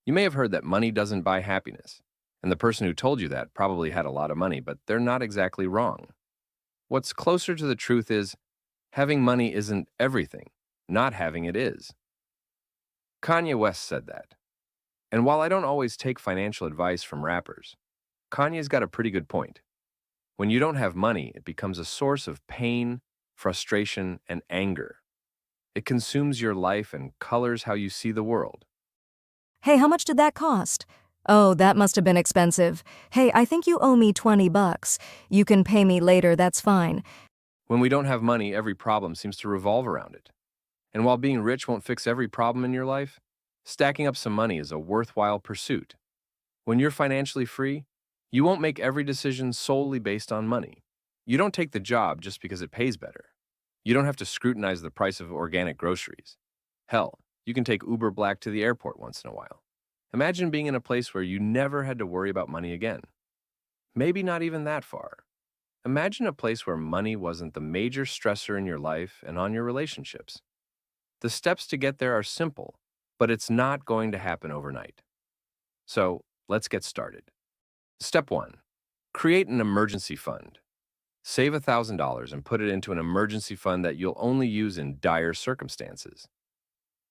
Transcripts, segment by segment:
You may have heard that money doesn't buy happiness, and the person who told you that probably had a lot of money, but they're not exactly wrong. What's closer to the truth is having money isn't everything, not having it is. Kanye West said that. And while I don't always take financial advice from rappers, Kanye's got a pretty good point. When you don't have money, it becomes a source of pain, frustration, and anger. It consumes your life and colors how you see the world. Hey, how much did that cost? Oh, that must have been expensive. Hey, I think you owe me 20 bucks. You can pay me later, that's fine. When we don't have money, every problem seems to revolve around it. And while being rich won't fix every problem in your life, stacking up some money is a worthwhile pursuit. When you're financially free, you won't make every decision solely based on money. You don't take the job just because it pays better. You don't have to scrutinize the price of organic groceries. Hell, you can take Uber Black to the airport once in a while. Imagine being in a place where you never had to worry about money again. Maybe not even that far. Imagine a place where money wasn't the major stressor in your life and on your relationships. The steps to get there are simple, but it's not going to happen overnight. So, let's get started. Step 1. Create an emergency fund. Save $1,000 and put it into an emergency fund that you'll only use in dire circumstances.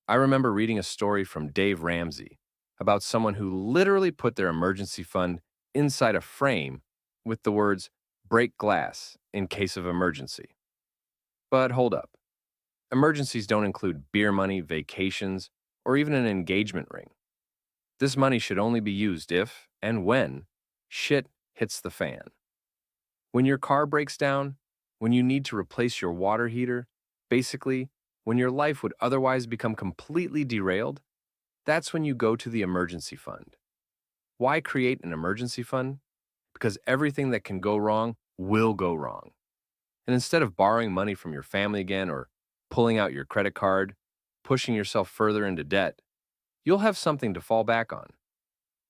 I remember reading a story from Dave Ramsey about someone who literally put their emergency fund inside a frame with the words, break glass in case of emergency. But hold up. Emergencies don't include beer money, vacations, or even an engagement ring. This money should only be used if and when shit hits the fan. When your car breaks down, when you need to replace your water heater, basically, when your life would otherwise become completely derailed, that's when you go to the emergency fund. Why create an emergency fund? Because everything that can go wrong will go wrong. And instead of borrowing money from your family again or pulling out your credit card, pushing yourself further into debt, you'll have something to fall back on.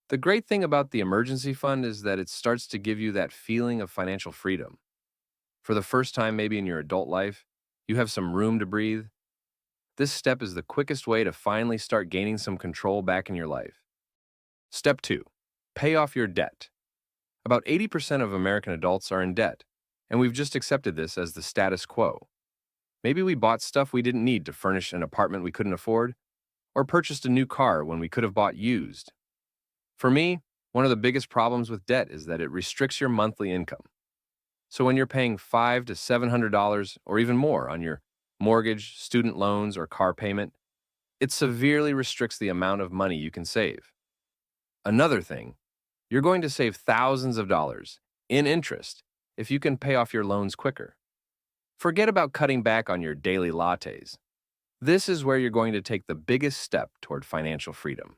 The great thing about the emergency fund is that it starts to give you that feeling of financial freedom. For the first time, maybe in your adult life, you have some room to breathe. This step is the quickest way to finally start gaining some control back in your life. Step 2. Pay off your debt. About 80% of American adults are in debt, and we've just accepted this as the status quo. Maybe we bought stuff we didn't need to furnish an apartment we couldn't afford, or purchased a new car when we could have bought used. For me, one of the biggest problems with debt is that it restricts your monthly income. So when you're paying $500 to $700 or even more on your mortgage, student loans, or car payment, it severely restricts the amount of money you can save. Another thing, you're going to save thousands of dollars in interest if you can pay off your loans quicker. Forget about cutting back on your daily lattes. This is where you're going to take the biggest step toward financial freedom.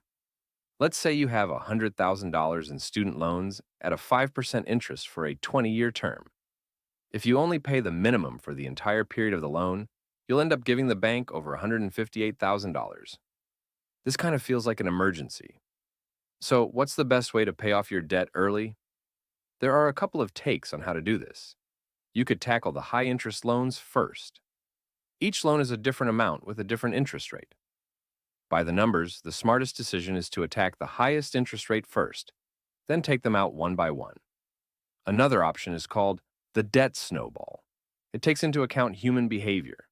Let's say you have $100,000 in student loans at a 5% interest for a 20-year term. If you only pay the minimum for the entire period of the loan, you'll end up giving the bank over $158,000. This kind of feels like an emergency. So, what's the best way to pay off your debt early? There are a couple of takes on how to do this. You could tackle the high-interest loans first. Each loan is a different amount with a different interest rate. By the numbers, the smartest decision is to attack the highest interest rate first, then take them out one by one. Another option is called the debt snowball. It takes into account human behavior.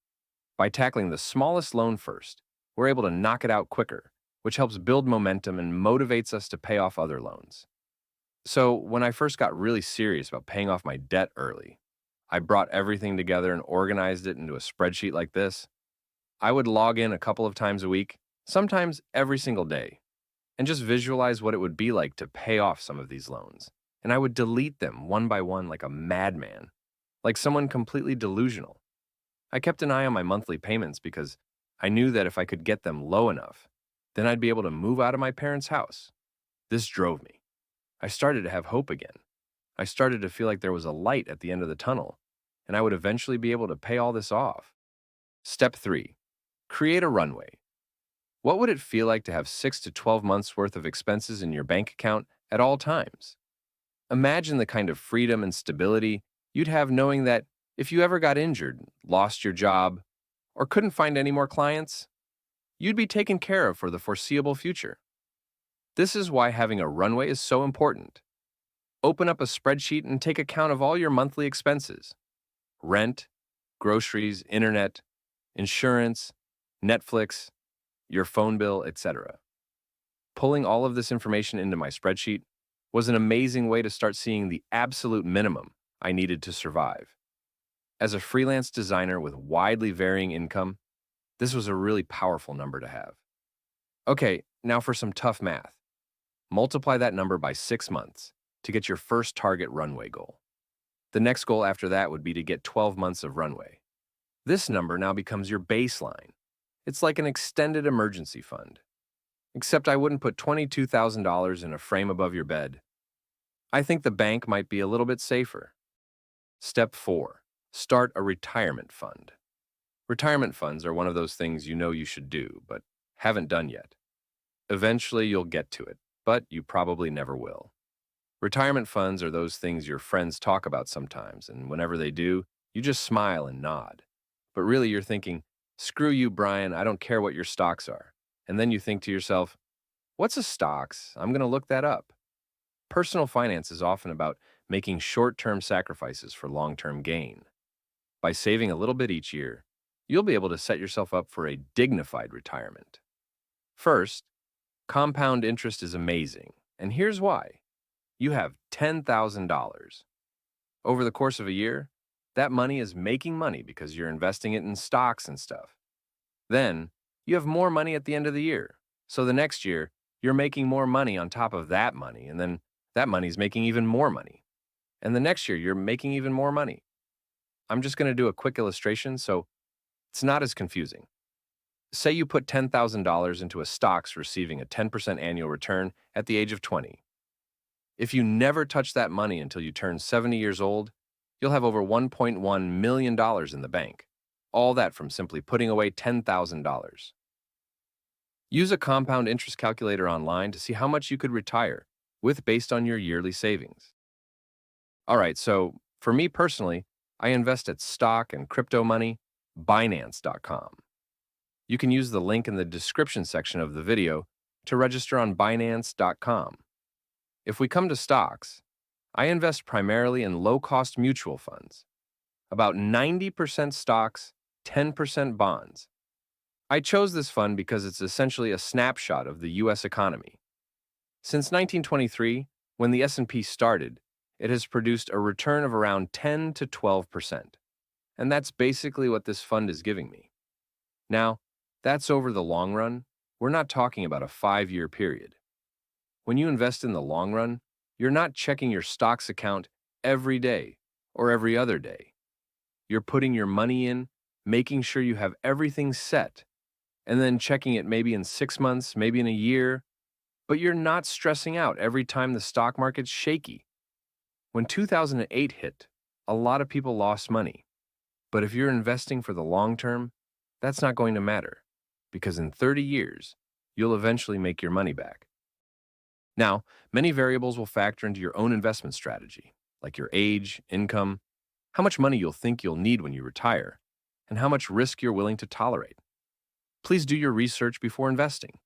By tackling the smallest loan first, we're able to knock it out quicker, which helps build momentum and motivates us to pay off other loans. So, when I first got really serious about paying off my debt early, I brought everything together and organized it into a spreadsheet like this. I would log in a couple of times a week, sometimes every single day, and just visualize what it would be like to pay off some of these loans. And I would delete them one by one like a madman, like someone completely delusional. I kept an eye on my monthly payments because I knew that if I could get them low enough, then I'd be able to move out of my parents' house. This drove me. I started to have hope again. I started to feel like there was a light at the end of the tunnel, and I would eventually be able to pay all this off. Step 3. Create a runway. What would it feel like to have 6 to 12 months worth of expenses in your bank account at all times? Imagine the kind of freedom and stability you'd have knowing that if you ever got injured, lost your job, or couldn't find any more clients, you'd be taken care of for the foreseeable future. This is why having a runway is so important. Open up a spreadsheet and take account of all your monthly expenses: rent, groceries, internet, insurance, Netflix, your phone bill, etc. Pulling all of this information into my spreadsheet was an amazing way to start seeing the absolute minimum I needed to survive. As a freelance designer with widely varying income, this was a really powerful number to have. Okay, now for some tough math. Multiply that number by 6 months to get your first target runway goal. The next goal after that would be to get 12 months of runway. This number now becomes your baseline. It's like an extended emergency fund. Except I wouldn't put $22,000 in a frame above your bed. I think the bank might be a little bit safer. Step 4. Start a retirement fund. Retirement funds are one of those things you know you should do, but haven't done yet. Eventually you'll get to it, but you probably never will. Retirement funds are those things your friends talk about sometimes, and whenever they do, you just smile and nod. But really you're thinking, screw you, Brian, I don't care what your stocks are. And then you think to yourself, what's a stocks? I'm going to look that up. Personal finance is often about making short-term sacrifices for long-term gain. By saving a little bit each year, you'll be able to set yourself up for a dignified retirement. First, compound interest is amazing, and here's why. You have $10,000. Over the course of a year, that money is making money because you're investing it in stocks and stuff. Then, you have more money at the end of the year. So the next year, you're making more money on top of that money, and then that money's making even more money. And the next year, you're making even more money. I'm just going to do a quick illustration so it's not as confusing. Say you put $10,000 into a stocks receiving a 10% annual return at the age of 20. If you never touch that money until you turn 70 years old, you'll have over $1.1 million in the bank. All that from simply putting away $10,000. Use a compound interest calculator online to see how much you could retire with based on your yearly savings. All right, so for me personally, I invest at stock and crypto money, Binance.com. You can use the link in the description section of the video to register on Binance.com. If we come to stocks, I invest primarily in low-cost mutual funds, about 90% stocks, 10% bonds. I chose this fund because it's essentially a snapshot of the US economy. Since 1923, when the S&P started, it has produced a return of around 10 to 12%. And that's basically what this fund is giving me. Now, that's over the long run. We're not talking about a 5-year period. When you invest in the long run, you're not checking your stocks account every day or every other day. You're putting your money in, making sure you have everything set, and then checking it maybe in 6 months, maybe in a year, but you're not stressing out every time the stock market's shaky. When 2008 hit, a lot of people lost money. But if you're investing for the long term, that's not going to matter, because in 30 years, you'll eventually make your money back. Now, many variables will factor into your own investment strategy, like your age, income, how much money you'll think you'll need when you retire, and how much risk you're willing to tolerate. Please do your research before investing.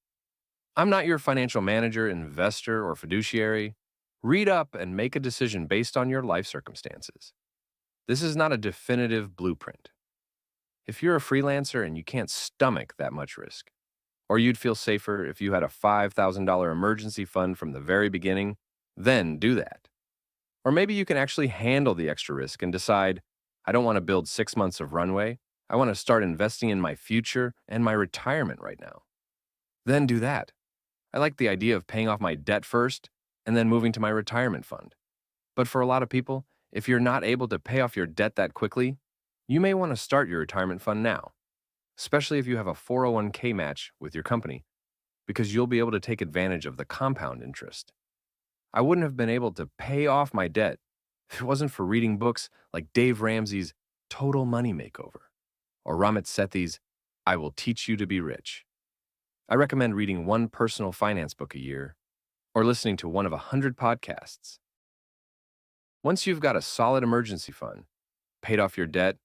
I'm not your financial manager, investor, or fiduciary. Read up and make a decision based on your life circumstances. This is not a definitive blueprint. If you're a freelancer and you can't stomach that much risk, or you'd feel safer if you had a $5,000 emergency fund from the very beginning, then do that. Or maybe you can actually handle the extra risk and decide, I don't want to build 6 months of runway. I want to start investing in my future and my retirement right now. Then do that. I like the idea of paying off my debt first and then moving to my retirement fund. But for a lot of people, if you're not able to pay off your debt that quickly, you may want to start your retirement fund now, especially if you have a 401k match with your company, because you'll be able to take advantage of the compound interest. I wouldn't have been able to pay off my debt if it wasn't for reading books like Dave Ramsey's Total Money Makeover or Ramit Sethi's I Will Teach You to Be Rich. I recommend reading one personal finance book a year or listening to one of 100 podcasts. Once you've got a solid emergency fund, paid off your debt,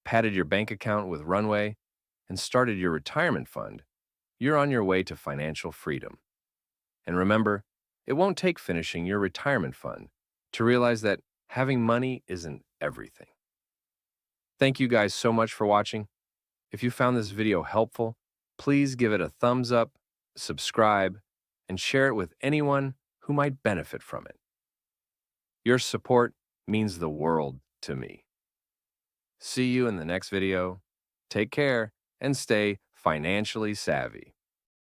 padded your bank account with runway, and started your retirement fund, you're on your way to financial freedom. And remember, it won't take finishing your retirement fund to realize that having money isn't everything. Thank you guys so much for watching. If you found this video helpful, please give it a thumbs up, subscribe, and share it with anyone who might benefit from it. Your support means the world to me. See you in the next video. Take care and stay financially savvy.